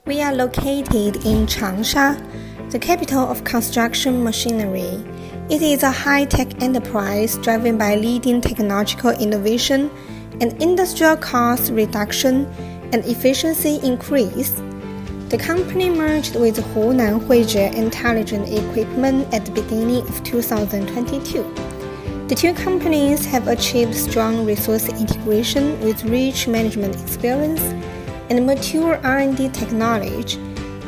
We are located in Changsha, the capital of construction machinery. It is a high-tech enterprise driven by leading technological innovation and industrial cost reduction and efficiency increase. The company merged with Hunan Huizhe Intelligent Equipment at the beginning of 2022. The two companies have achieved strong resource integration with rich management experience and mature R&D technology,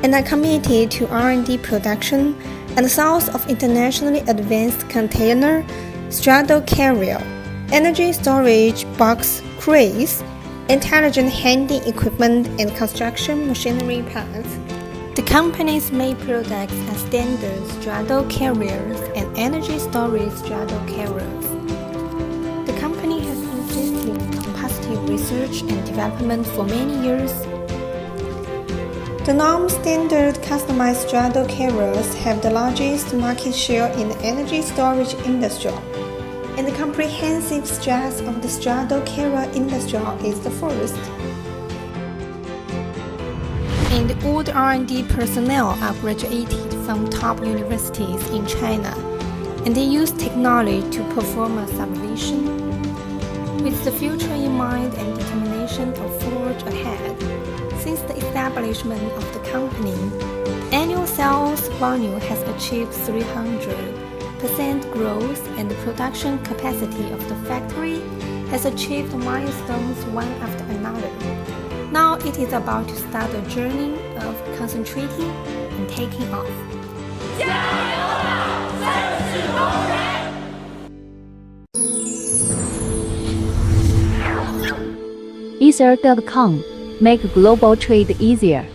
and are committed to R&D production and sales of internationally advanced container, straddle carrier, energy storage box cranes, intelligent handling equipment, and construction machinery parts. The company's main products are standard straddle carriers and energy storage straddle carriers. The company has insisted on positive research and development for many years. The non-standard customized straddle carriers have the largest market share in the energy storage industry, and the comprehensive stress of the straddle carrier industry is the first. And all the R&D personnel are graduated from top universities in China, and they use technology to perform a submission. With the future in mind and determination to forge ahead, since the establishment of the company, annual sales volume has achieved 300% growth, and the production capacity of the factory has achieved milestones one after another. Now it is about to start a journey of concentrating and taking off. Ether.com, make global trade easier.